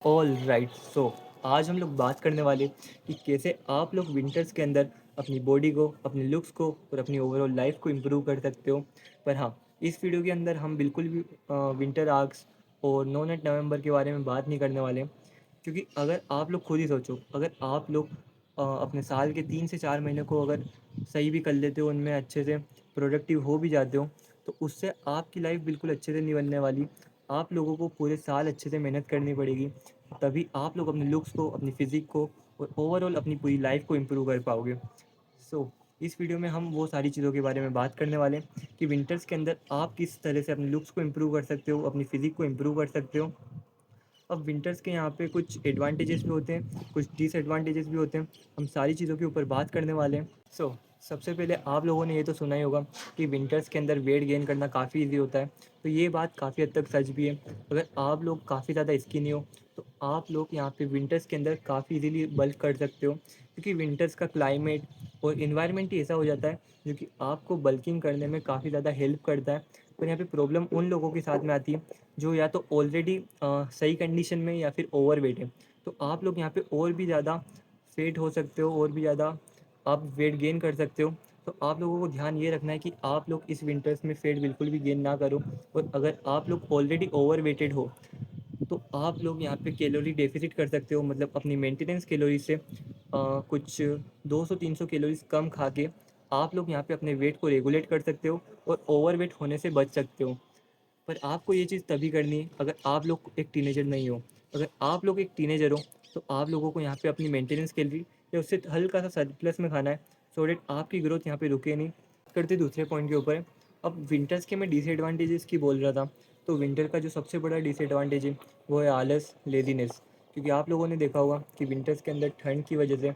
All right, सो आज हम लोग बात करने वाले कि कैसे आप लोग विंटर्स के अंदर अपनी बॉडी को, अपने लुक्स को और अपनी ओवरऑल लाइफ को इम्प्रूव कर सकते हो। पर हाँ, इस वीडियो के अंदर हम बिल्कुल भी विंटर आर्क्स और नो नेट नवंबर के बारे में बात नहीं करने वाले, क्योंकि अगर आप लोग खुद ही सोचो, अगर आप लोग अपने साल के 3 से 4 महीने को अगर सही भी कर लेते हो, उनमें अच्छे से प्रोडक्टिव हो भी जाते हो, तो उससे आपकी लाइफ बिल्कुल अच्छे से नहीं बनने वाली। आप लोगों को पूरे साल अच्छे से मेहनत करनी पड़ेगी, तभी आप लोग अपने लुक्स को, अपनी फ़िज़िक को और ओवरऑल अपनी पूरी लाइफ को इम्प्रूव कर पाओगे। सो इस वीडियो में हम वो सारी चीज़ों के बारे में बात करने वाले हैं कि विंटर्स के अंदर आप किस तरह से अपने लुक्स को इम्प्रूव कर सकते हो, अपनी फ़िज़िक को इम्प्रूव कर सकते हो। अब विंटर्स के यहाँ पे कुछ एडवांटेजेस भी होते हैं, कुछ डिसएडवांटेजेस भी होते हैं। हम सारी चीज़ों के ऊपर बात करने वाले हैं। सबसे पहले आप लोगों ने ये तो सुना ही होगा कि विंटर्स के अंदर वेट गेन करना काफ़ी ईजी होता है। तो ये बात काफ़ी हद तक सच भी है। अगर आप लोग काफ़ी ज़्यादा स्किनी हो, तो आप लोग यहाँ पे विंटर्स के अंदर काफ़ी इजीली बल्क कर सकते हो, क्योंकि विंटर्स का क्लाइमेट और इन्वायरमेंट ही ऐसा हो जाता है जो कि आपको बल्किंग करने में काफ़ी ज़्यादा हेल्प करता है। पर यहाँ पे प्रॉब्लम उन लोगों के साथ में आती है जो या तो ऑलरेडी सही कंडीशन में या फिर ओवरवेट है। तो आप लोग यहाँ पे और भी ज़्यादा फेट हो सकते हो, और भी ज़्यादा आप वेट गेन कर सकते हो। तो आप लोगों को ध्यान ये रखना है कि आप लोग इस विंटर्स में फेट बिल्कुल भी गेन ना करो। और अगर आप लोग ऑलरेडी ओवरवेटेड हो, तो आप लोग यहाँ पे कैलोरी डेफिसिट कर सकते हो, मतलब अपनी मेंटेनेंस कैलोरी से कुछ 200-300 कैलोरीज कम खा के आप लोग यहाँ पे अपने वेट को रेगुलेट कर सकते हो और ओवरवेट होने से बच सकते हो। पर आपको ये चीज़ तभी करनी है अगर आप लोग एक टीनेजर नहीं हो। अगर आप लोग एक टीनेजर हो, तो आप लोगों को यहाँ पे अपनी मेंटेनेंस कैलोरी या उससे हल्का सा सरप्लस में खाना है, सो डेट आपकी ग्रोथ यहाँ पे रुके नहीं। करते दूसरे पॉइंट के ऊपर। अब विंटर्स के मैं डिसएडवांटेजेस की बोल रहा था, तो विंटर का जो सबसे बड़ा डिसएडवांटेज है वो है आलस, लेज़ीनेस। क्योंकि आप लोगों ने देखा होगा कि विंटर्स के अंदर ठंड की वजह से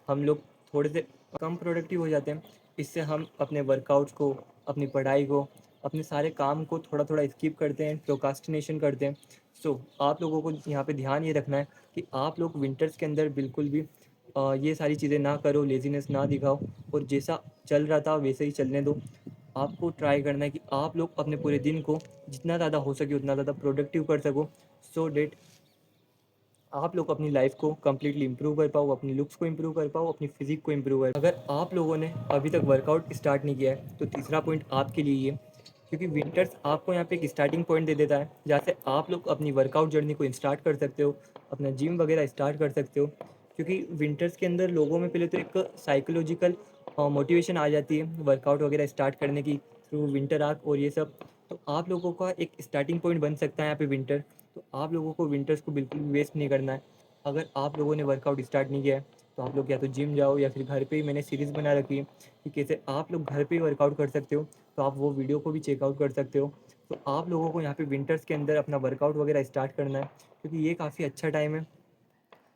हम लोग थोड़े से कम प्रोडक्टिव हो जाते हैं। इससे हम अपने वर्कआउट्स को, अपनी पढ़ाई को, अपने सारे काम को थोड़ा थोड़ा स्किप करते हैं, प्रोकास्टिनेशन करते हैं। आप लोगों को यहाँ पे ध्यान ये रखना है कि आप लोग विंटर्स के अंदर बिल्कुल भी ये सारी चीज़ें ना करो, लेज़ीनेस ना दिखाओ, और जैसा चल रहा था वैसे ही चलने दो। आपको ट्राई करना है कि आप लोग अपने पूरे दिन को जितना ज़्यादा हो सके उतना ज़्यादा प्रोडक्टिव कर सको, सो डेट आप लोग अपनी लाइफ को कम्प्लीटली इंप्रूव कर पाओ, अपनी लुक्स को इंप्रूव कर पाओ, अपनी फिजिक को इंप्रूव कर। अगर आप लोगों ने अभी तक वर्कआउट स्टार्ट नहीं किया है, तो तीसरा पॉइंट आपके लिए ये, क्योंकि विंटर्स आपको यहाँ पे एक स्टार्टिंग पॉइंट दे देता है जहाँ से आप लोग अपनी वर्कआउट जर्नी को स्टार्ट कर सकते हो, अपना जिम वगैरह स्टार्ट कर सकते हो। क्योंकि विंटर्स के अंदर लोगों में पहले तो एक साइकोलॉजिकल मोटिवेशन आ जाती है वर्कआउट वगैरह स्टार्ट करने की, थ्रू विंटर आर्क और ये सब। तो आप लोगों का एक स्टार्टिंग पॉइंट बन सकता है यहाँ पे विंटर। तो आप लोगों को विंटर्स को बिल्कुल भी वेस्ट नहीं करना है। अगर आप लोगों ने वर्कआउट स्टार्ट नहीं किया है, तो आप लोग या तो जिम जाओ, या फिर घर पे ही मैंने सीरीज़ बना रखी है कि कैसे आप लोग घर पे ही वर्कआउट कर सकते हो। तो आप वो वीडियो को भी चेकआउट कर सकते हो। तो आप लोगों को यहाँ पे विंटर्स के अंदर अपना वर्कआउट वगैरह स्टार्ट करना है, क्योंकि ये काफ़ी अच्छा टाइम है।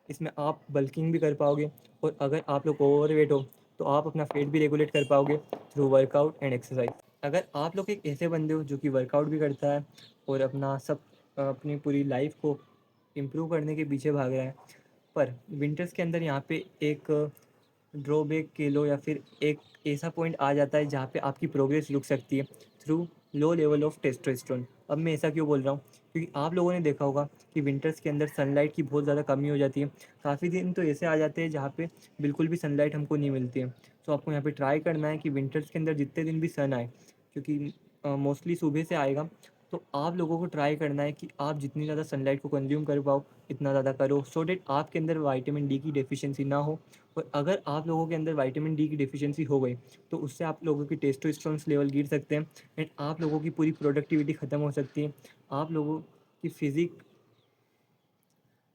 इसमें आप बल्किंग भी कर पाओगे, और अगर आप लोग ओवरवेट हो, तो आप अपना वेट भी रेगुलेट कर पाओगे थ्रू वर्कआउट एंड एक्सरसाइज। अगर आप लोग एक ऐसे बंदे हो जो कि वर्कआउट भी करता है और अपना सब अपनी पूरी लाइफ को इम्प्रूव करने के पीछे भाग रहा है, पर विंटर्स के अंदर यहाँ पे एक ड्रॉबैक कह लो, या फिर एक ऐसा पॉइंट आ जाता है जहाँ पे आपकी प्रोग्रेस रुक सकती है through low level of testosterone. अब मैं ऐसा क्यों बोल रहा हूँ, क्योंकि आप लोगों ने देखा होगा कि विंटर्स के अंदर सनलाइट की बहुत ज़्यादा कमी हो जाती है। काफ़ी दिन तो ऐसे आ जाते हैं जहाँ पे बिल्कुल भी सनलाइट हमको नहीं मिलती है। तो आपको यहाँ पे ट्राई करना है कि विंटर्स के अंदर जितने दिन भी सन आए, क्योंकि मोस्टली सुबह से आएगा, तो आप लोगों को ट्राई करना है कि आप जितनी ज़्यादा सनलाइट को कंज्यूम कर पाओ, इतना ज़्यादा करो, सो डेट आपके अंदर विटामिन डी की डेफिशिएंसी ना हो। और अगर आप लोगों के अंदर विटामिन डी की डेफिशिएंसी हो गई, तो उससे आप लोगों की टेस्टोस्टेरोन लेवल गिर सकते हैं, एंड आप लोगों की पूरी प्रोडक्टिविटी ख़त्म हो सकती है। आप लोगों की फिज़िक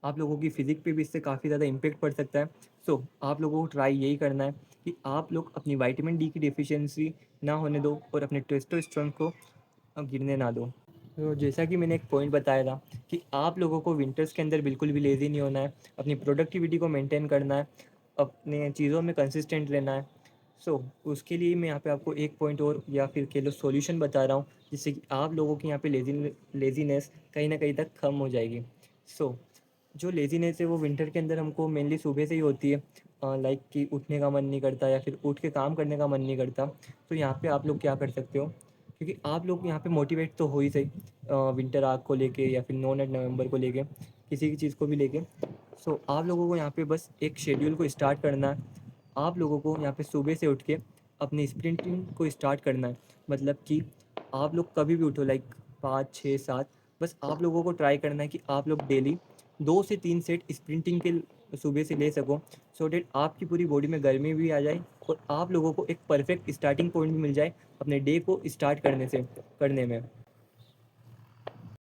आप लोगों की फ़िज़िक पे भी इससे काफ़ी ज़्यादा इम्पैक्ट पड़ सकता है। आप लोगों को ट्राई यही करना है कि आप लोग अपनी विटामिन डी की डेफिशिएंसी ना होने दो, और अपने टेस्टोस्टेरोन को गिरने ना दो। तो जैसा कि मैंने एक पॉइंट बताया था कि आप लोगों को विंटर्स के अंदर बिल्कुल भी लेज़ी नहीं होना है, अपनी प्रोडक्टिविटी को मेंटेन करना है, अपने चीज़ों में कंसिस्टेंट रहना है। उसके लिए मैं यहाँ पे आपको एक पॉइंट और, या फिर कह लो सॉल्यूशन बता रहा हूँ, जिससे कि आप लोगों की यहाँ पे लेज़ीनेस कहीं न कहीं तक कम हो जाएगी। सो जो लेज़ीनेस है वो विंटर के अंदर हमको मेनली सुबह से ही होती है। लाइक कि उठने का मन नहीं करता, या फिर उठ के काम करने का मन नहीं करता। तो यहाँ पे आप लोग क्या कर सकते हो, क्योंकि आप लोग यहाँ पे मोटिवेट तो हो ही सही विंटर आग को लेके, या फिर नो नेट नवंबर को लेके। किसी की चीज़ को भी लेके। सो आप लोगों को यहाँ पे बस एक शेड्यूल को स्टार्ट करना है। आप लोगों को यहाँ पे सुबह से उठ के अपनी स्प्रिंटिंग को स्टार्ट करना है। मतलब कि आप लोग कभी भी उठो, लाइक 5, 6, 7, बस आप लोगों को ट्राई करना है कि आप लोग डेली 2 से 3 सेट स्प्रिंटिंग के सुबह से ले सको, सो दैट आपकी पूरी बॉडी में गर्मी भी आ जाए और आप लोगों को एक परफेक्ट स्टार्टिंग पॉइंट भी मिल जाए अपने डे को स्टार्ट करने में।